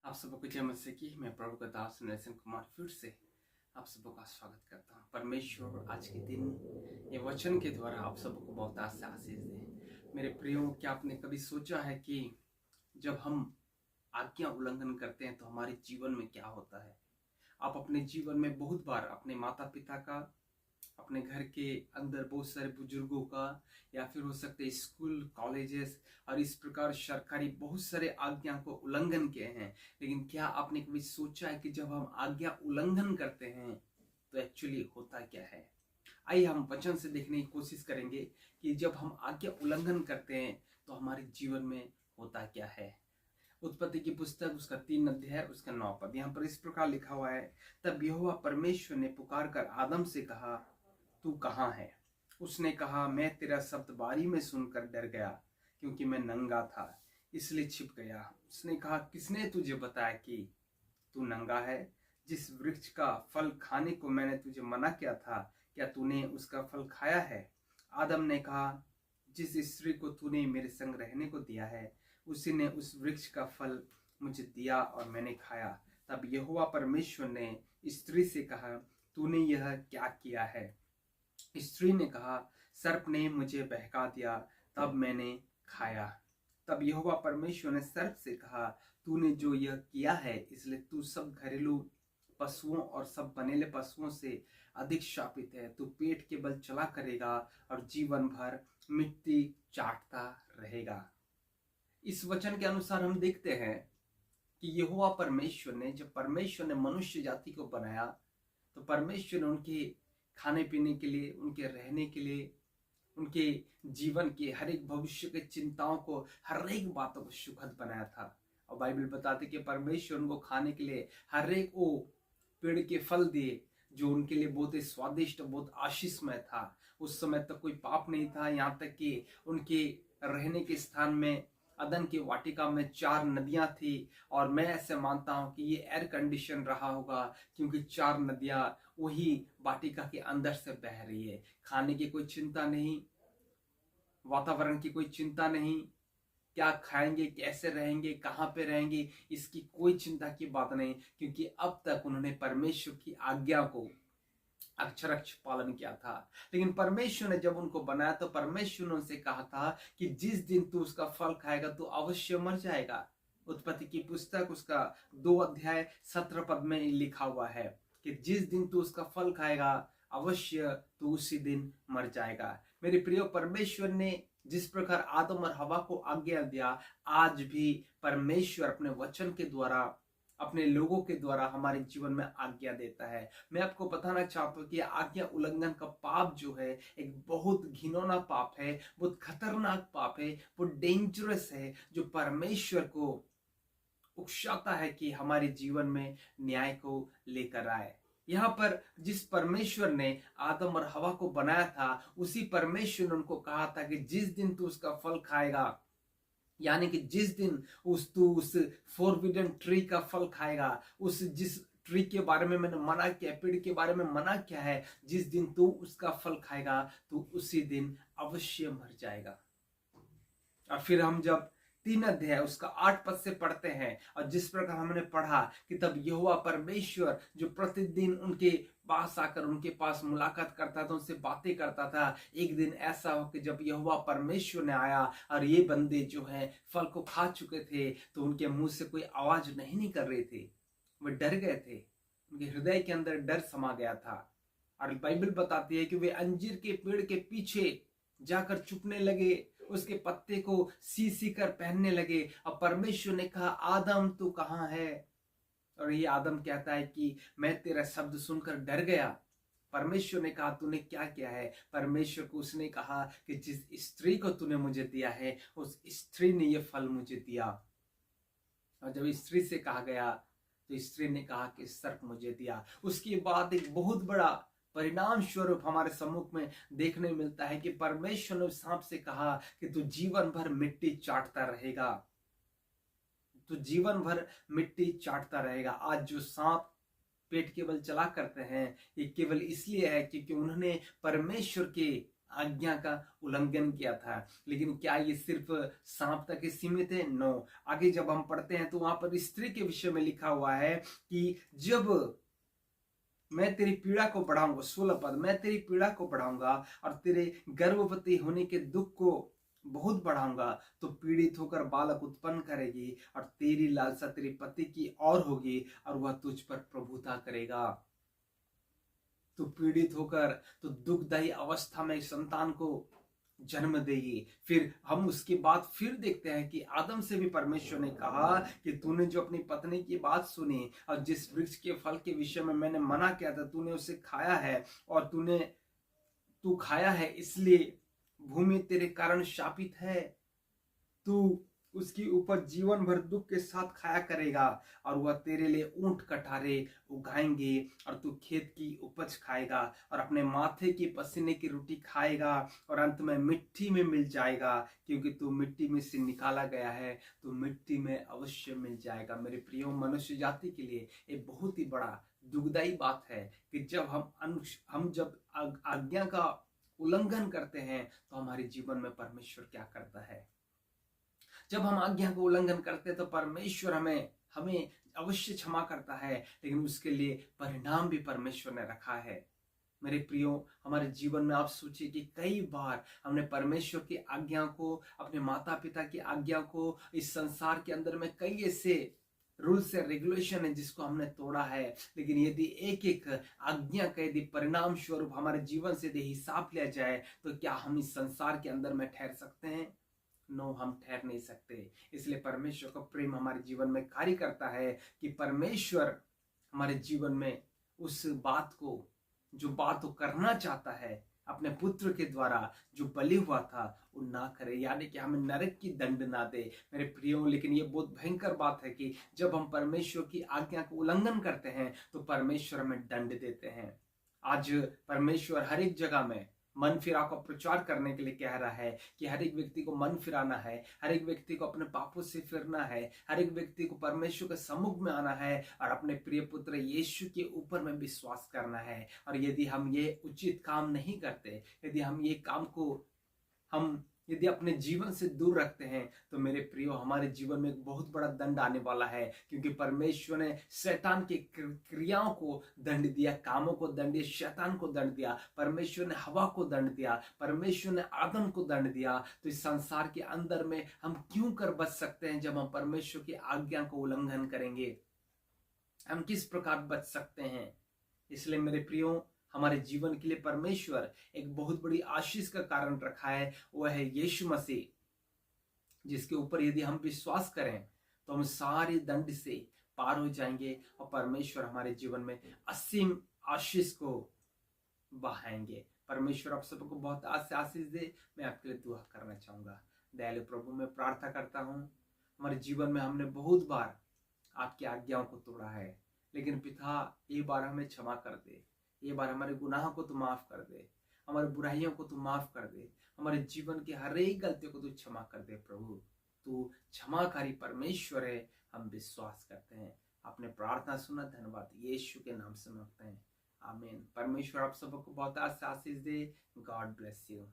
आप सबको जय मसीह की। मैं प्रभु का दास नरेशन कुमार फिर से आप सबको का स्वागत करता हूँ। परमेश्वर आज के दिन ये वचन के द्वारा आप सबको बहुत आशीष दे। मेरे प्रियो, क्या आपने कभी सोचा है कि जब हम आज्ञा उल्लंघन करते हैं तो हमारे जीवन में क्या होता है? आप अपने जीवन में बहुत बार अपने माता पिता का, अपने घर के अंदर बहुत सारे बुजुर्गों का, या फिर हो सकते हैं स्कूल कॉलेजेस और इस प्रकार सरकारी बहुत सारे आज्ञा को उल्लंघन किए हैं। लेकिन क्या आपने कभी सोचा है कि जब हम आज्ञा उल्लंघन करते हैं तो एक्चुअली होता क्या है? आइए हम वचन से देखने की कोशिश करेंगे कि जब हम आज्ञा उल्लंघन करते हैं तो हमारे जीवन में होता क्या है। उत्पत्ति की पुस्तक उसका 3 अध्याय उसका 9 पद, यहाँ पर इस प्रकार लिखा हुआ है। तब यहोवा परमेश्वर ने पुकार कर आदम से कहा, तू कहाँ है? उसने कहा, मैं तेरा शब्द बारी में सुनकर डर गया, क्योंकि मैं नंगा था इसलिए छिप गया। उसने कहा, किसने तुझे बताया कि तू नंगा है? जिस वृक्ष का फल खाने को मैंने तुझे मना किया था, क्या तूने उसका फल खाया है? आदम ने कहा, जिस स्त्री को तूने मेरे संग रहने को दिया है उसी ने उस वृक्ष का फल मुझे दिया और मैंने खाया। तब यहोवा परमेश्वर ने स्त्री से कहा, तूने यह क्या किया है? स्त्री ने कहा, सर्प ने मुझे बहका दिया, तब मैंने खाया। तब यहोवा परमेश्वर ने सर्प से कहा, तूने जो यह किया है इसलिए तू सब घरेलू पशुओं और सब बनेले पशुओं से अधिक शापित है। तू पेट के बल चला करेगा और जीवन भर मिट्टी चाटता रहेगा। इस वचन के अनुसार हम देखते हैं कि यहोवा परमेश्वर ने, जब परमेश्वर ने मनुष्य जाति को बनाया तो परमेश्वर ने उनके खाने पीने के लिए, उनके रहने के लिए, उनके जीवन के हर एक भविष्य के चिंताओं को, हर एक बातों को सुखद बनाया था। और बाइबल बताते कि परमेश्वर उनको खाने के लिए हर एक वो पेड़ के फल दिए जो उनके लिए बहुत ही स्वादिष्ट, बहुत आशीषमय था। उस समय तक कोई पाप नहीं था, यहाँ तक कि उनके रहने के स्थान में अदन की वाटिका में 4 नदियां थी। और मैं ऐसे मानता हूं कि ये एयर कंडीशन रहा होगा, क्योंकि 4 नदियां वही वाटिका के अंदर से बह रही है। खाने की कोई चिंता नहीं, वातावरण की कोई चिंता नहीं, क्या खाएंगे, कैसे रहेंगे, कहाँ पे रहेंगे, इसकी कोई चिंता की बात नहीं, क्योंकि अब तक उन्होंने परमेश्वर की आज्ञा को अक्षरक्ष पालन किया था। लेकिन परमेश्वर ने जब उनको बनाया तो परमेश्वर ने उनसे कहा था कि जिस दिन तू उसका फल खाएगा तो अवश्य मर जाएगा। उत्पत्ति की पुस्तक उसका 2 अध्याय 17 पद में लिखा हुआ है कि जिस दिन तू उसका फल खाएगा अवश्य तू उसी दिन मर जाएगा। मेरे प्रिय, परमेश्वर ने जिस प्रकार आदम और हवा को आज्ञा दिया, आज भी परमेश्वर अपने वचन के द्वारा, अपने लोगों के द्वारा हमारे जीवन में आज्ञा देता है। मैं आपको बताना चाहता हूँ कि आज्ञा उल्लंघन का पाप जो है एक बहुत घिनौना पाप है, बहुत खतरनाक पाप है, बहुत डेंजरस है, जो परमेश्वर को उकसाता है कि हमारे जीवन में न्याय को लेकर आए। यहाँ पर जिस परमेश्वर ने आदम और हवा को बनाया था, उसी परमेश्वर ने उनको कहा था कि जिस दिन तू उसका फल खाएगा, यानी कि जिस दिन उस फॉरबिडन ट्री का फल खाएगा, उस जिस ट्री के बारे में मैंने मना किया, पेड़ के बारे में मना किया है, जिस दिन तू उसका फल खाएगा तो उसी दिन अवश्य मर जाएगा। और फिर हम जब 3 अध्याय उसका 8 पद से पढ़ते हैं, और जिस प्रकार हमने पढ़ा कि तब यहोवा परमेश्वर जो प्रतिदिन उनके पास आकर उनके पास मुलाकात करता था, उनसे बातें करता था, एक दिन ऐसा हो कि जब यहोवा परमेश्वर ने आया और ये बंदे जो हैं फल को खा चुके थे तो उनके मुंह से कोई आवाज नहीं निकल रही थी, वे डर गए थे, उनके हृदय के अंदर डर समा गया था। और बाइबल बताती है कि वे अंजीर के पेड़ के पीछे जाकर छुपने लगे, उसके पत्ते को सी सी कर पहनने लगे। और परमेश्वर ने कहा, आदम तू कहाँ है? और ये आदम कहता है कि मैं तेरा शब्द सुनकर डर गया। परमेश्वर ने कहा, तूने क्या किया है? परमेश्वर को उसने कहा कि जिस स्त्री को तूने मुझे दिया है उस स्त्री ने ये फल मुझे दिया। और जब स्त्री से कहा गया तो स्त्री ने कहा कि सर्प मुझे दिया। उसके बाद एक बहुत बड़ा परिणाम स्वरूप हमारे सम्मुख में देखने मिलता है कि परमेश्वर ने सांप से कहा कि तू जीवन भर मिट्टी चाटता रहेगा, तू जीवन भर मिट्टी चाटता रहेगा। आज जो सांप पेट के बल चला करते हैं, ये केवल इसलिए है क्योंकि उन्होंने परमेश्वर के आज्ञा का उल्लंघन किया था। लेकिन क्या ये सिर्फ सांप तक ही सीमित है? नो। आगे जब हम पढ़ते हैं तो वहां पर स्त्री के विषय में लिखा हुआ है कि जब मैं तेरी पीड़ा को बढ़ाऊंगा, 16 पद, मैं तेरी पीड़ा को बढ़ाऊंगा और तेरे गर्भवती होने के दुख को बहुत बढ़ाऊंगा, तो पीड़ित होकर बालक उत्पन्न करेगी और तेरी लालसा तेरे पति की और होगी और वह तुझ पर प्रभुता करेगा। तो पीड़ित होकर, तो दुखदायी अवस्था में संतान को जन्म देगी। फिर हम उसके बाद फिर देखते हैं कि आदम से भी परमेश्वर ने कहा कि तूने जो अपनी पत्नी की बात सुनी और जिस वृक्ष के फल के विषय में मैंने मना किया था, तूने उसे खाया है और तू खाया है, इसलिए भूमि तेरे कारण शापित है। तू उसकी उपज जीवन भर दुख के साथ खाया करेगा और वह तेरे लिए ऊंट कटारे उगाएंगे और तू खेत की उपज खाएगा और अपने माथे की पसीने की रोटी खाएगा और अंत में मिट्टी में मिल जाएगा, क्योंकि तू मिट्टी में से निकाला गया है, तो मिट्टी में अवश्य मिल जाएगा। मेरे प्रियो, मनुष्य जाति के लिए एक बहुत ही बड़ा दुखदायी बात है कि जब हम जब आज्ञा का उल्लंघन करते हैं तो हमारे जीवन में परमेश्वर क्या करता है। जब हम आज्ञा को उल्लंघन करते हैं तो परमेश्वर हमें हमें अवश्य क्षमा करता है, लेकिन उसके लिए परिणाम भी परमेश्वर ने रखा है। मेरे प्रियो, हमारे जीवन में आप सोचिए कि कई बार हमने परमेश्वर की आज्ञा को, अपने माता पिता की आज्ञा को, इस संसार के अंदर में कई ऐसे रूल्स एंड रेगुलेशन है जिसको हमने तोड़ा है। लेकिन यदि एक एक आज्ञा का यदि परिणाम स्वरूप हमारे जीवन से यदि हिसाब लिया जाए तो क्या हम इस संसार के अंदर में ठहर सकते हैं? नो, हम ठहर नहीं सकते। इसलिए परमेश्वर का प्रेम हमारे जीवन में कार्य करता है कि परमेश्वर हमारे जीवन में उस बात को, जो बात वो करना चाहता है अपने पुत्र के द्वारा जो बलि हुआ था, वो ना करे, यानी कि हमें नरक की दंड ना दे। मेरे प्रियो, लेकिन ये बहुत भयंकर बात है कि जब हम परमेश्वर की आज्ञा को उल्लंघन करते हैं तो परमेश्वर हमें दंड देते हैं। आज परमेश्वर हर एक जगह में मन फिराव का प्रचार करने के लिए कह रहा है कि हर एक व्यक्ति को मन फिराना है, हर एक व्यक्ति को अपने पापों से फिरना है, हर एक व्यक्ति को परमेश्वर के सम्मुख में आना है और अपने प्रिय पुत्र यीशु के ऊपर में विश्वास करना है। और यदि हम ये उचित काम नहीं करते, यदि हम ये काम को यदि अपने जीवन से दूर रखते हैं तो मेरे प्रियो, हमारे जीवन में एक बहुत बड़ा दंड आने वाला है, क्योंकि परमेश्वर ने शैतान की क्रियाओं को दंड दिया, कामों को दंड दिया, शैतान को दंड दिया, परमेश्वर ने हवा को दंड दिया, परमेश्वर ने आदम को दंड दिया। तो इस संसार के अंदर में हम क्यों कर बच सकते हैं जब हम परमेश्वर की आज्ञा को उल्लंघन करेंगे? हम किस प्रकार बच सकते हैं? इसलिए मेरे प्रियो, हमारे जीवन के लिए परमेश्वर एक बहुत बड़ी आशीष का कारण रखा है, वह है यीशु मसीह, जिसके ऊपर यदि हम विश्वास करें तो हम सारे दंड से पार हो जाएंगे और परमेश्वर हमारे जीवन में असीम आशीष को बहाएंगे। परमेश्वर आप सबको बहुत आशीष दे। मैं आपके लिए दुआ करना चाहूंगा। दयालु प्रभु, मैं प्रार्थना करता हूँ, हमारे जीवन में हमने बहुत बार आपकी आज्ञाओं को तोड़ा है, लेकिन पिता, ये बार हमें क्षमा कर दे। ये बार हमारे गुनाहों को तू माफ कर दे, हमारी बुराइयों को तू माफ कर दे, हमारे जीवन की हर एक गलतियों को तू क्षमा कर दे। प्रभु, तू क्षमाकारी परमेश्वर है, हम विश्वास करते हैं। आपने प्रार्थना सुना, धन्यवाद। यीशु के नाम से मांगते हैं, आमीन। परमेश्वर आप सबको बहुत आशीष दे। God bless you.